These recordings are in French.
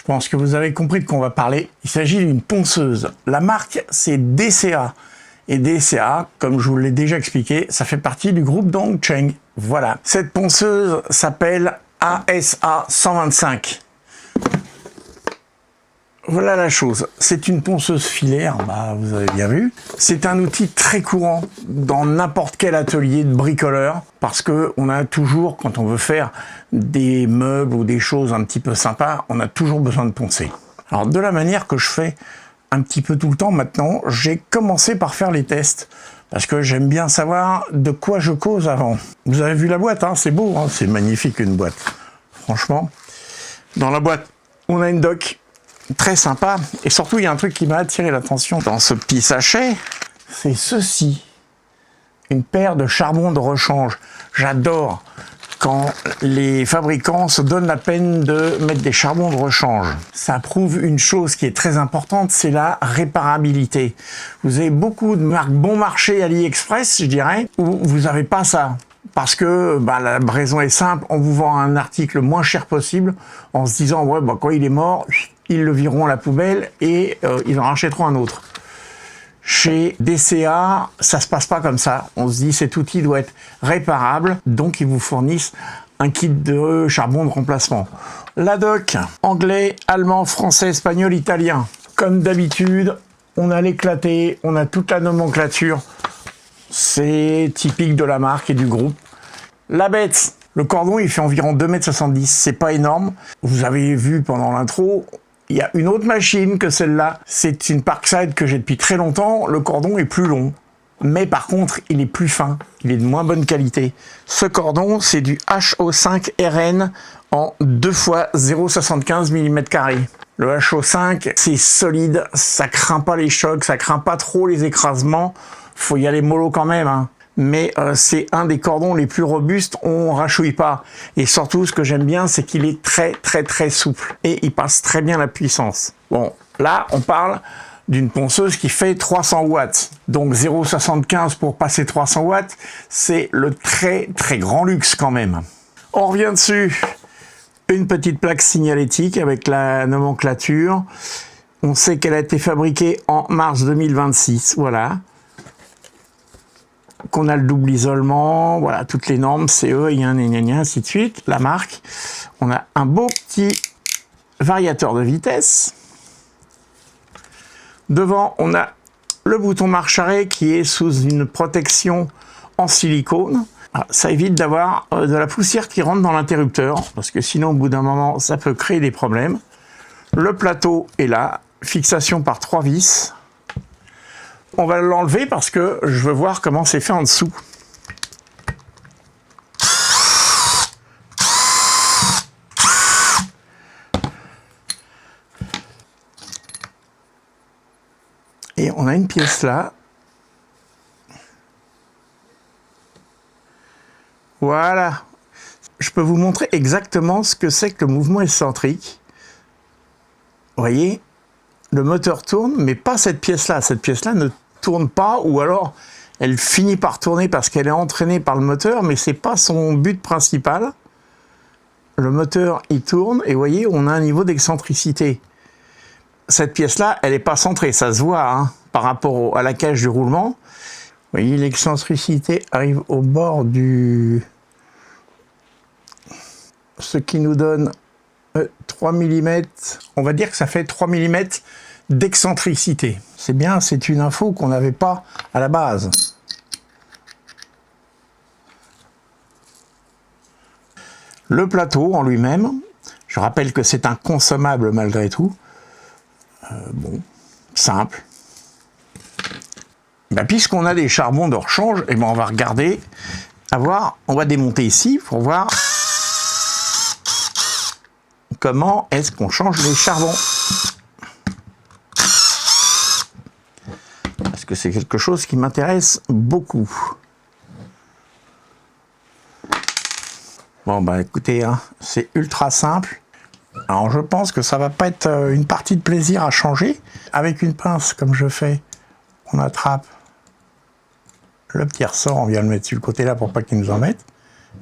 Je pense que vous avez compris de quoi on va parler. Il s'agit d'une ponceuse. La marque, c'est DCA. Et DCA, comme je vous l'ai déjà expliqué, ça fait partie du groupe Dongcheng. Voilà. Cette ponceuse s'appelle ASA 125. Voilà la chose. C'est une ponceuse filaire, vous avez bien vu. C'est un outil très courant dans n'importe quel atelier de bricoleur parce que on a toujours, quand on veut faire des meubles ou des choses un petit peu sympas, on a toujours besoin de poncer. Alors de la manière que je fais un petit peu tout le temps maintenant, j'ai commencé par faire les tests parce que j'aime bien savoir de quoi je cause avant. Vous avez vu la boîte, hein, c'est beau, hein, c'est magnifique une boîte. Franchement, dans la boîte, on a une dock très sympa, et surtout il y a un truc qui m'a attiré l'attention dans ce petit sachet, c'est ceci, une paire de charbons de rechange. J'adore quand les fabricants se donnent la peine de mettre des charbons de rechange. Ça prouve une chose qui est très importante, c'est la réparabilité. Vous avez beaucoup de marques bon marché AliExpress, je dirais, où vous n'avez pas ça. Parce que la raison est simple, on vous vend un article le moins cher possible en se disant ouais quand il est mort, ils le vireront à la poubelle et ils en rachèteront un autre. Chez DCA, ça se passe pas comme ça. On se dit cet outil doit être réparable, donc ils vous fournissent un kit de charbon de remplacement. La doc, anglais, allemand, français, espagnol, italien. Comme d'habitude, on a l'éclaté, on a toute la nomenclature. C'est typique de la marque et du groupe. La bête, le cordon il fait environ 2,70 m, c'est pas énorme. Vous avez vu pendant l'intro, il y a une autre machine que celle-là. C'est une Parkside que j'ai depuis très longtemps. Le cordon est plus long, mais par contre il est plus fin, il est de moins bonne qualité. Ce cordon c'est du HO5 RN en 2 x 0,75 mm². Le HO5 c'est solide, ça craint pas les chocs, ça craint pas trop les écrasements. Faut y aller mollo quand même, hein. Mais c'est un des cordons les plus robustes, on rachouille pas. Et surtout, ce que j'aime bien, c'est qu'il est très souple. Et il passe très bien la puissance. Bon, là, on parle d'une ponceuse qui fait 300 watts. Donc 0,75 pour passer 300 watts, c'est le très grand luxe quand même. On revient dessus. Une petite plaque signalétique avec la nomenclature. On sait qu'elle a été fabriquée en mars 2026, voilà. Qu'on a le double isolement, voilà, toutes les normes, CE, ainsi de suite, la marque. On a un beau petit variateur de vitesse. Devant, on a le bouton marche-arrêt qui est sous une protection en silicone. Alors, ça évite d'avoir de la poussière qui rentre dans l'interrupteur, parce que sinon, au bout d'un moment, ça peut créer des problèmes. Le plateau est là, fixation par 3 vis. On va l'enlever parce que je veux voir comment c'est fait en dessous. Et on a une pièce là. Voilà. Je peux vous montrer exactement ce que c'est que le mouvement excentrique. Vous voyez, le moteur tourne, mais pas cette pièce-là. Cette pièce-là ne tourne pas, ou alors elle finit par tourner parce qu'elle est entraînée par le moteur, mais c'est pas son but principal. Le moteur il tourne et vous voyez on a un niveau d'excentricité. Cette pièce-là, elle n'est pas centrée, ça se voit hein, par rapport à la cage du roulement. Vous voyez l'excentricité arrive au bord du... Ce qui nous donne 3 mm, on va dire que ça fait 3 mm d'excentricité. C'est bien, c'est une info qu'on n'avait pas à la base. Le plateau en lui-même, je rappelle que c'est un consommable malgré tout. Bon, simple. Puisqu'on a des charbons de rechange, on va regarder, on va démonter ici pour voir comment est-ce qu'on change les charbons. Parce que c'est quelque chose qui m'intéresse beaucoup. Bon écoutez, hein, c'est ultra simple. Alors je pense que ça va pas être une partie de plaisir à changer. Avec une pince comme je fais, on attrape le petit ressort, on vient le mettre sur le côté là pour pas qu'il nous en mette.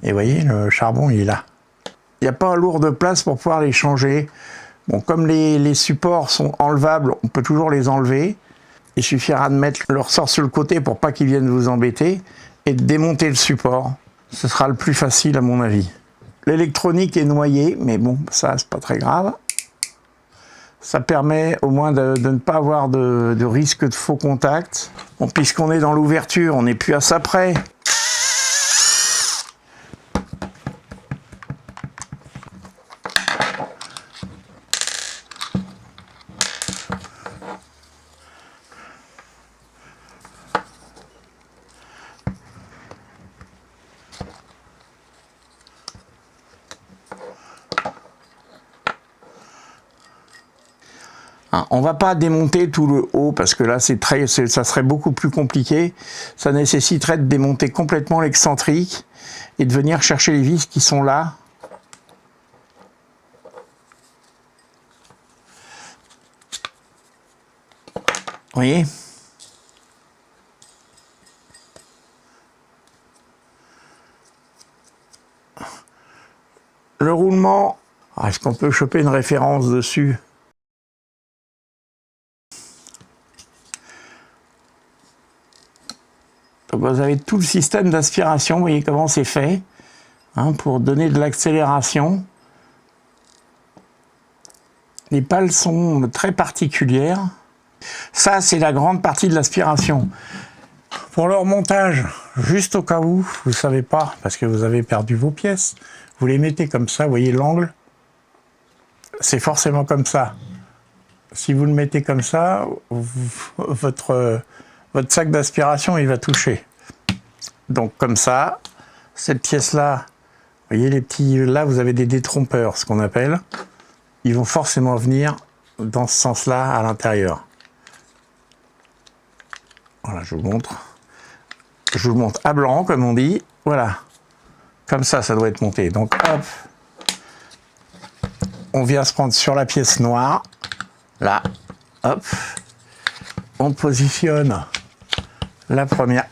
Et vous voyez, le charbon il est là. Il n'y a pas lourd de place pour pouvoir les changer. Bon, comme les supports sont enlevables, on peut toujours les enlever. Il suffira de mettre le ressort sur le côté pour pas qu'ils viennent vous embêter et de démonter le support. Ce sera le plus facile à mon avis. L'électronique est noyée, mais bon, ça c'est pas très grave. Ça permet au moins de ne pas avoir de risque de faux contact. Bon, puisqu'on est dans l'ouverture, on n'est plus à ça près. On va pas démonter tout le haut parce que là ça serait beaucoup plus compliqué. Ça nécessiterait de démonter complètement l'excentrique et de venir chercher les vis qui sont là. Vous voyez ? Le roulement, est-ce qu'on peut choper une référence dessus ? Donc vous avez tout le système d'aspiration, vous voyez comment c'est fait, hein, pour donner de l'accélération. Les pales sont très particulières. Ça, c'est la grande partie de l'aspiration. Pour leur montage, juste au cas où, vous ne savez pas, parce que vous avez perdu vos pièces, vous les mettez comme ça, vous voyez l'angle, c'est forcément comme ça. Si vous le mettez comme ça, votre sac d'aspiration, il va toucher. Donc comme ça, cette pièce-là, vous voyez les petits, là vous avez des détrompeurs, ce qu'on appelle. Ils vont forcément venir dans ce sens-là à l'intérieur. Voilà, je vous montre. Je vous le montre à blanc, comme on dit. Voilà. Comme ça, ça doit être monté. Donc hop, on vient se prendre sur la pièce noire. Là, hop, on positionne la première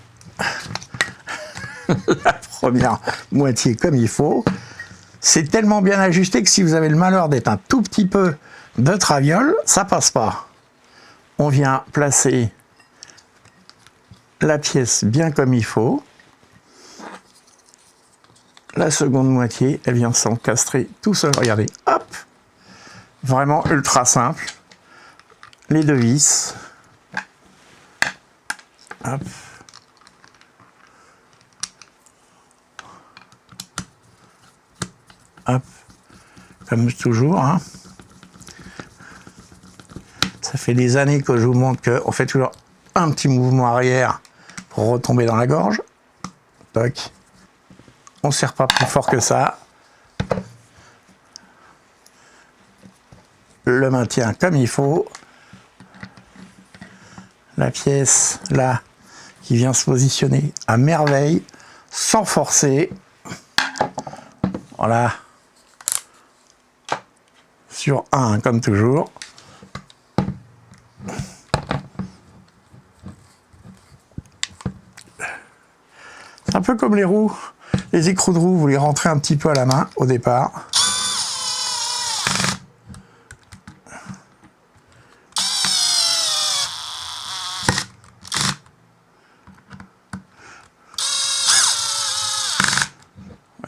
moitié comme il faut. C'est tellement bien ajusté que si vous avez le malheur d'être un tout petit peu de traviole, ça passe pas. On vient placer la pièce bien comme il faut. La seconde moitié, elle vient s'encastrer tout seul. Regardez, hop, vraiment ultra simple. Les deux vis. Hop. Hop. Comme toujours. Hein. Ça fait des années que je vous montre qu'on fait toujours un petit mouvement arrière pour retomber dans la gorge. Toc. On ne serre pas plus fort que ça. Le maintien comme il faut. La pièce là qui vient se positionner à merveille sans forcer. Voilà. Sur 1 comme toujours. C'est un peu comme les roues. Les écrous de roue, vous les rentrez un petit peu à la main au départ.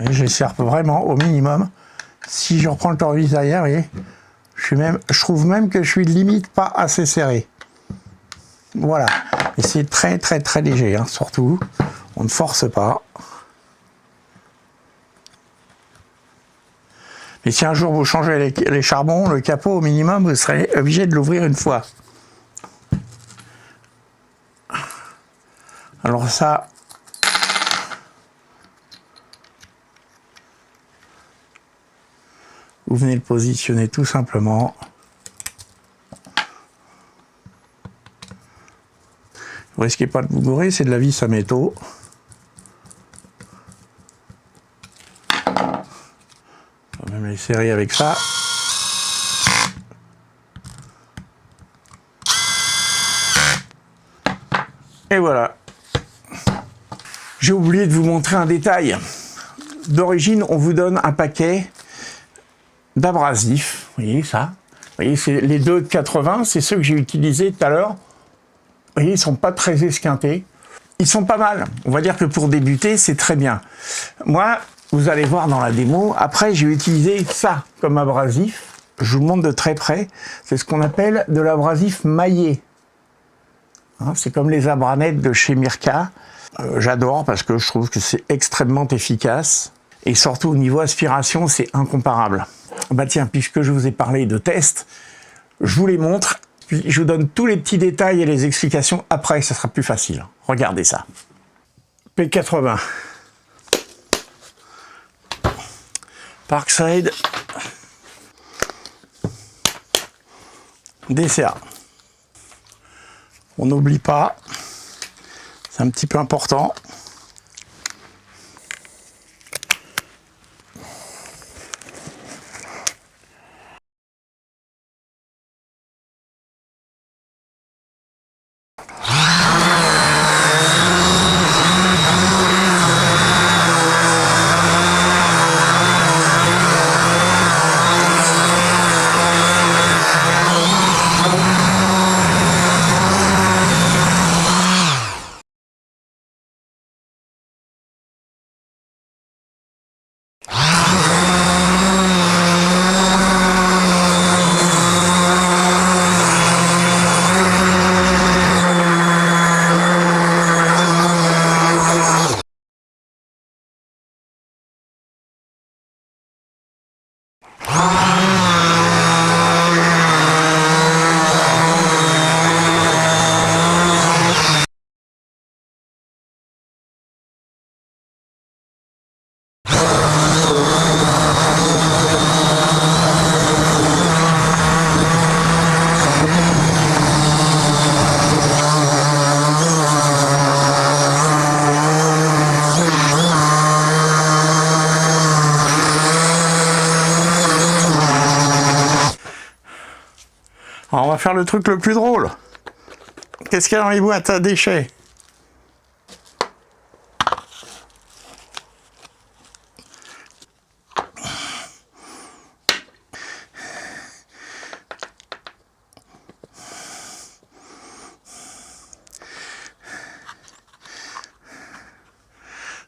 Je les serre vraiment au minimum. Si je reprends le tournevis derrière, vous voyez, je trouve même que je suis limite pas assez serré. Voilà. Et c'est très très très léger, hein, surtout. On ne force pas. Mais si un jour vous changez les charbons, le capot au minimum, vous serez obligé de l'ouvrir une fois. Alors ça, vous venez le positionner tout simplement. Vous risquez pas de vous gourer, c'est de la vis à métaux. On va même les serrer avec ça. Et voilà. J'ai oublié de vous montrer un détail. D'origine, on vous donne un paquet d'abrasifs, vous voyez ça, voyez, c'est les deux de 80, c'est ceux que j'ai utilisés tout à l'heure. Vous voyez, ils sont pas très esquintés. Ils sont pas mal. On va dire que pour débuter, c'est très bien. Moi, vous allez voir dans la démo, après j'ai utilisé ça comme abrasif. Je vous montre de très près. C'est ce qu'on appelle de l'abrasif maillé. Hein, c'est comme les abranettes de chez Mirka. J'adore parce que je trouve que c'est extrêmement efficace. Et surtout au niveau aspiration, c'est incomparable. Bah tiens, puisque je vous ai parlé de tests, je vous les montre. Puis je vous donne tous les petits détails et les explications après, ça sera plus facile. Regardez ça. P80. Parkside. DCA. On n'oublie pas, c'est un petit peu important. Alors on va faire le truc le plus drôle. Qu'est-ce qu'il y a dans les boîtes à déchets?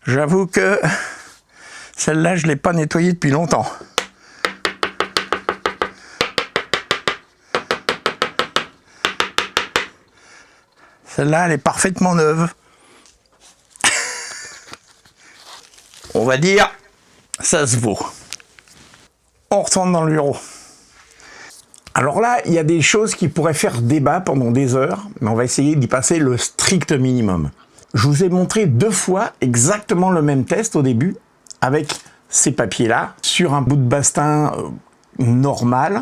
J'avoue que celle-là, je ne l'ai pas nettoyée depuis longtemps. Celle-là, elle est parfaitement neuve. On va dire, ça se vaut. On retourne dans le bureau. Alors là, il y a des choses qui pourraient faire débat pendant des heures, mais on va essayer d'y passer le strict minimum. Je vous ai montré 2 fois exactement le même test au début, avec ces papiers-là, sur un bout de bastin normal,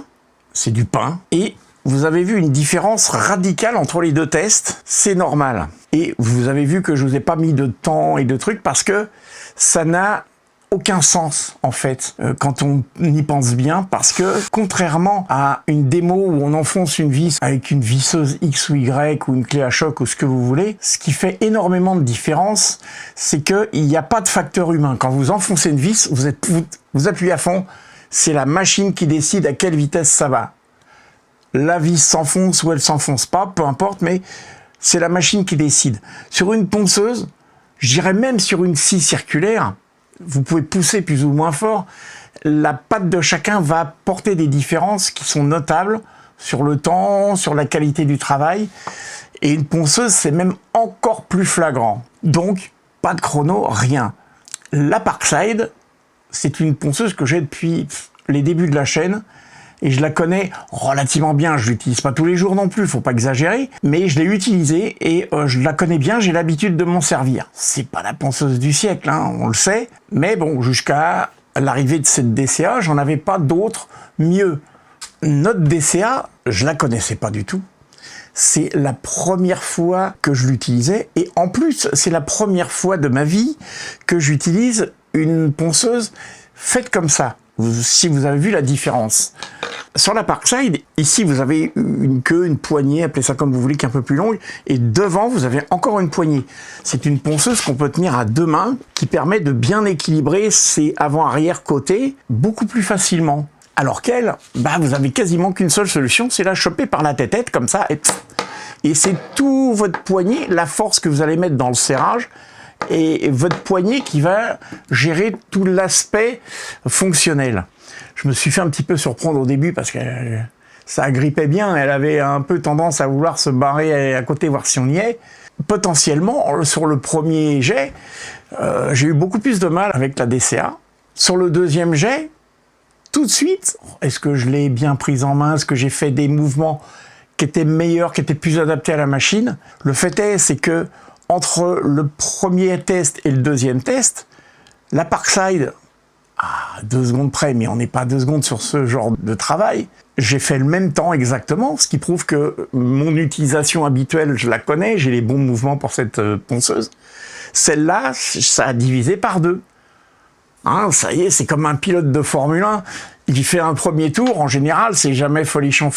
c'est du pain, et vous avez vu une différence radicale entre les 2 tests, c'est normal. Et vous avez vu que je vous ai pas mis de temps et de trucs parce que ça n'a aucun sens en fait quand on y pense bien, parce que contrairement à une démo où on enfonce une vis avec une visseuse X ou Y ou une clé à choc ou ce que vous voulez, ce qui fait énormément de différence, c'est qu'il n'y a pas de facteur humain. Quand vous enfoncez une vis, vous appuyez à fond, c'est la machine qui décide à quelle vitesse ça va. La vis s'enfonce ou elle s'enfonce pas, peu importe, mais c'est la machine qui décide. Sur une ponceuse, je dirais même sur une scie circulaire, vous pouvez pousser plus ou moins fort, la patte de chacun va porter des différences qui sont notables sur le temps, sur la qualité du travail, et une ponceuse, c'est même encore plus flagrant. Donc, pas de chrono, rien. La Parkside, c'est une ponceuse que j'ai depuis les débuts de la chaîne, et je la connais relativement bien. Je l'utilise pas tous les jours non plus, faut pas exagérer, mais je l'ai utilisée et je la connais bien, j'ai l'habitude de m'en servir. C'est pas la ponceuse du siècle, hein, on le sait, mais bon, jusqu'à l'arrivée de cette DCA, j'en avais pas d'autres mieux. Notre DCA, je la connaissais pas du tout. C'est la première fois que je l'utilisais, et en plus, c'est la première fois de ma vie que j'utilise une ponceuse faite comme ça. Si vous avez vu la différence. Sur la Parkside, ici vous avez une queue, une poignée, appelez ça comme vous voulez, qui est un peu plus longue, et devant vous avez encore une poignée. C'est une ponceuse qu'on peut tenir à 2 mains, qui permet de bien équilibrer ses avant-arrière côtés beaucoup plus facilement. Alors qu'elle, bah, vous avez quasiment qu'une seule solution, c'est la choper par la tête comme ça, et c'est tout votre poignet, la force que vous allez mettre dans le serrage, et votre poignet qui va gérer tout l'aspect fonctionnel. Je me suis fait un petit peu surprendre au début parce que ça agrippait bien, elle avait un peu tendance à vouloir se barrer à côté, voir si on y est. Potentiellement, sur le premier jet, j'ai eu beaucoup plus de mal avec la DCA. Sur le deuxième jet, tout de suite, est-ce que je l'ai bien prise en main? Est-ce que j'ai fait des mouvements qui étaient meilleurs, qui étaient plus adaptés à la machine? Le fait est, c'est que entre le premier test et le deuxième test, la Parkside, à 2 secondes près, mais on n'est pas 2 secondes sur ce genre de travail, j'ai fait le même temps exactement, ce qui prouve que mon utilisation habituelle, je la connais, j'ai les bons mouvements pour cette ponceuse. Celle-là, ça a divisé par 2. Hein, ça y est, c'est comme un pilote de Formule 1. Il fait un premier tour, en général, c'est jamais folichon.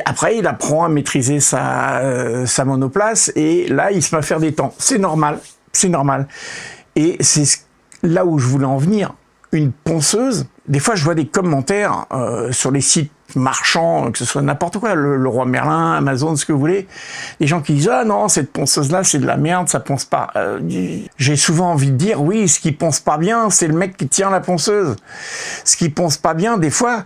Après, il apprend à maîtriser sa monoplace, et là, il se met à faire des temps. C'est normal. Et c'est là où je voulais en venir. Une ponceuse, des fois, je vois des commentaires sur les sites marchands, que ce soit n'importe quoi, le Roi Merlin, Amazon, ce que vous voulez, des gens qui disent « Ah non, cette ponceuse-là, c'est de la merde, ça ponce pas. » J'ai souvent envie de dire « Oui, ce qui ponce pas bien, c'est le mec qui tient la ponceuse. Ce qui ponce pas bien, des fois,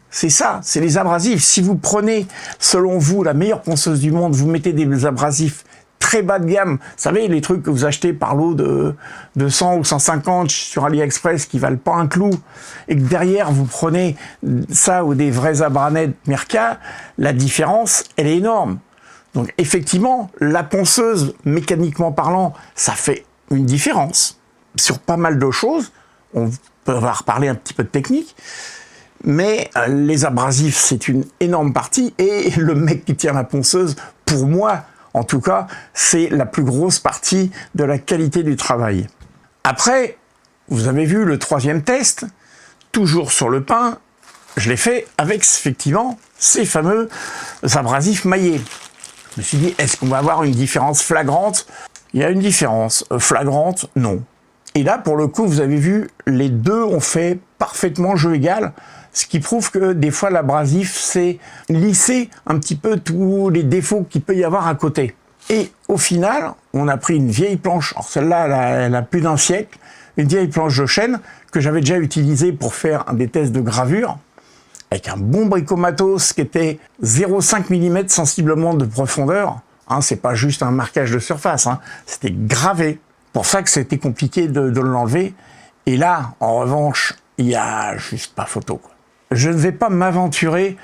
c'est ça, c'est les abrasifs. Si vous prenez, selon vous, la meilleure ponceuse du monde, vous mettez des abrasifs très bas de gamme, vous savez, les trucs que vous achetez par lot de 100 ou 150 sur AliExpress qui valent pas un clou, et que derrière vous prenez ça ou des vrais Abranet Mirka, la différence, elle est énorme. Donc effectivement, la ponceuse, mécaniquement parlant, ça fait une différence sur pas mal de choses. On peut reparler un petit peu de technique, mais les abrasifs, c'est une énorme partie, et le mec qui tient la ponceuse, pour moi, en tout cas, c'est la plus grosse partie de la qualité du travail. Après, vous avez vu le troisième test, toujours sur le pain, je l'ai fait avec effectivement ces fameux abrasifs maillés. Je me suis dit, est-ce qu'on va avoir une différence flagrante? Il y a une différence flagrante, non. Et là, pour le coup, vous avez vu, les deux ont fait parfaitement jeu égal, ce qui prouve que des fois l'abrasif, c'est lisser un petit peu tous les défauts qu'il peut y avoir à côté. Et au final, on a pris une vieille planche, alors celle-là, elle a plus d'1 siècle, une vieille planche de chêne que j'avais déjà utilisée pour faire des tests de gravure, avec un bon bricomatos qui était 0,5 mm sensiblement de profondeur. Hein, c'est pas juste un marquage de surface, hein, c'était gravé. Pour ça que c'était compliqué de l'enlever. Et là, en revanche, il y a juste pas photo, quoi. Je ne vais pas m'aventurer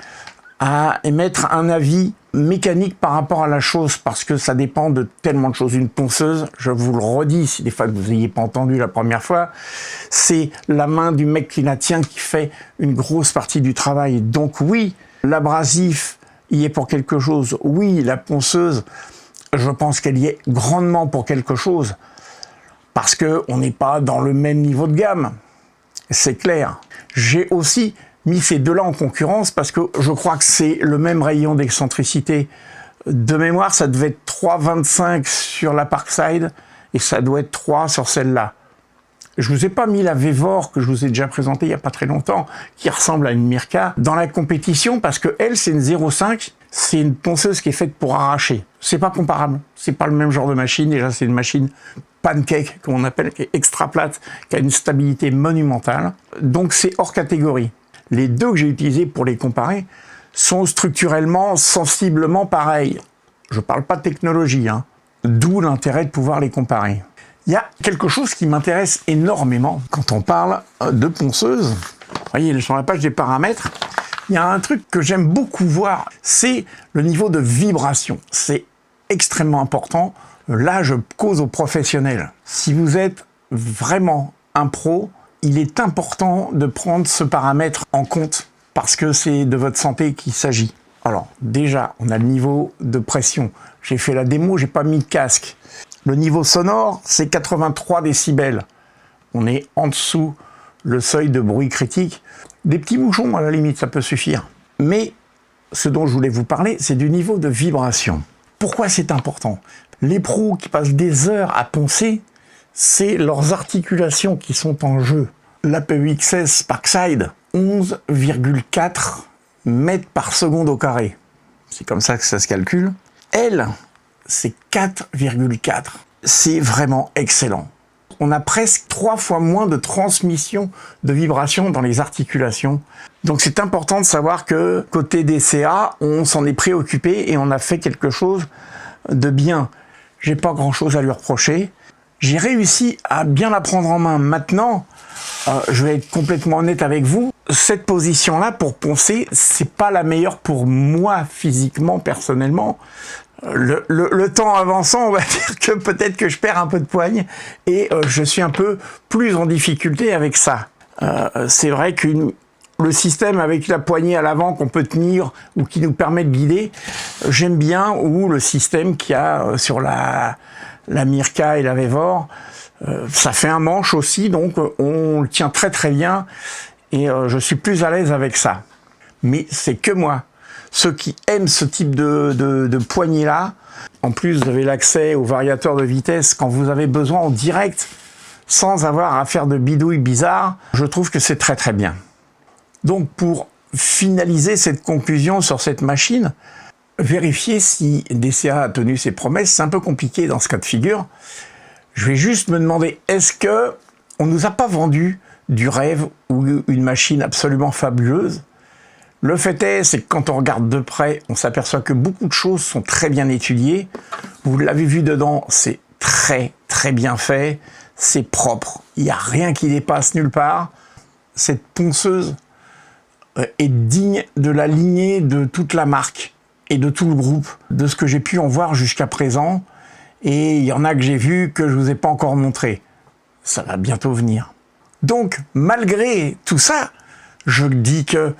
à émettre un avis mécanique par rapport à la chose, parce que ça dépend de tellement de choses. Une ponceuse, je vous le redis, si des fois que vous n'ayez pas entendu la première fois, c'est la main du mec qui la tient qui fait une grosse partie du travail. Donc oui, l'abrasif y est pour quelque chose. Oui, la ponceuse, je pense qu'elle y est grandement pour quelque chose, parce qu'on n'est pas dans le même niveau de gamme. C'est clair. J'ai aussi mis ces deux-là en concurrence parce que je crois que c'est le même rayon d'excentricité. De mémoire, ça devait être 3,25 sur la Parkside et ça doit être 3 sur celle-là. Je vous ai pas mis la Vevor que je vous ai déjà présentée il y a pas très longtemps, qui ressemble à une Mirka, dans la compétition parce que elle, c'est une 0,5, c'est une ponceuse qui est faite pour arracher. C'est pas comparable, c'est pas le même genre de machine. Déjà, c'est une machine pancake, comme on appelle, qui est extra plate, qui a une stabilité monumentale. Donc c'est hors catégorie. Les deux que j'ai utilisés pour les comparer sont structurellement, sensiblement pareils. Je parle pas de technologie, hein. D'où l'intérêt de pouvoir les comparer. Il y a quelque chose qui m'intéresse énormément quand on parle de ponceuse. Vous voyez, sur la page des paramètres, il y a un truc que j'aime beaucoup voir, c'est le niveau de vibration. C'est extrêmement important. Là, je cause aux professionnels. Si vous êtes vraiment un pro, il est important de prendre ce paramètre en compte parce que c'est de votre santé qu'il s'agit. Alors, déjà, on a le niveau de pression. J'ai fait la démo, j'ai pas mis de casque. Le niveau sonore, c'est 83 décibels. On est en dessous le seuil de bruit critique. Des petits bouchons, à la limite, ça peut suffire. Mais ce dont je voulais vous parler, c'est du niveau de vibration. Pourquoi c'est important? Les pros qui passent des heures à poncer, c'est leurs articulations qui sont en jeu. L'APEXS Parkside, 11,4 mètres par seconde au carré. C'est comme ça que ça se calcule. Elle, c'est 4,4. C'est vraiment excellent. On a presque 3 fois moins de transmission de vibrations dans les articulations. Donc c'est important de savoir que côté DCA, on s'en est préoccupé et on a fait quelque chose de bien. J'ai pas grand chose à lui reprocher. J'ai réussi à bien la prendre en main. Maintenant, je vais être complètement honnête avec vous, cette position-là pour poncer, c'est pas la meilleure pour moi physiquement, personnellement. Le temps avançant, on va dire que peut-être que je perds un peu de poigne et je suis un peu plus en difficulté avec ça. C'est vrai que le système avec la poignée à l'avant qu'on peut tenir ou qui nous permet de guider, j'aime bien, ou le système qu'il y a sur la Mirka et la Vevor, ça fait un manche aussi, donc on le tient très très bien et je suis plus à l'aise avec ça. Mais c'est que moi. Ceux qui aiment ce type de poignée-là, en plus vous avez l'accès au variateur de vitesse quand vous avez besoin en direct, sans avoir à faire de bidouilles bizarres, je trouve que c'est très très bien. Donc pour finaliser cette conclusion sur cette machine, vérifier si DCA a tenu ses promesses, c'est un peu compliqué dans ce cas de figure. Je vais juste me demander, est-ce que on nous a pas vendu du rêve ou une machine absolument fabuleuse? Le fait est, c'est que quand on regarde de près, on s'aperçoit que beaucoup de choses sont très bien étudiées. Vous l'avez vu dedans, c'est très très bien fait, c'est propre, il n'y a rien qui dépasse nulle part. Cette ponceuse est digne de la lignée de toute la marque et de tout le groupe, de ce que j'ai pu en voir jusqu'à présent. Et il y en a que j'ai vu que je vous ai pas encore montré. Ça va bientôt venir. Donc, malgré tout ça, je dis que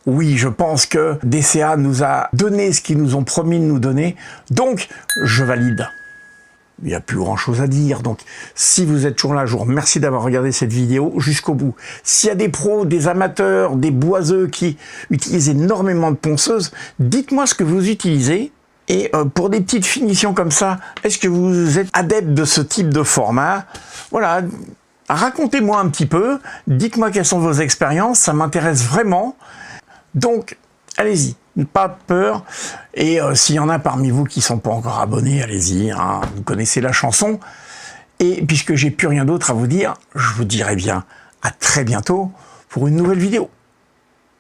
oui, je pense que DCA nous a donné ce qu'ils nous ont promis de nous donner, donc je valide. Il n'y a plus grand chose à dire, donc si vous êtes toujours là, je vous remercie d'avoir regardé cette vidéo jusqu'au bout. S'il y a des pros, des amateurs, des boiseux qui utilisent énormément de ponceuses, dites-moi ce que vous utilisez. Et pour des petites finitions comme ça, est-ce que vous êtes adepte de ce type de format? Voilà, racontez-moi un petit peu, dites-moi quelles sont vos expériences, ça m'intéresse vraiment. Donc, allez-y, pas peur. Et s'il y en a parmi vous qui ne sont pas encore abonnés, allez-y, hein, vous connaissez la chanson. Et puisque j'ai plus rien d'autre à vous dire, je vous dirai bien à très bientôt pour une nouvelle vidéo.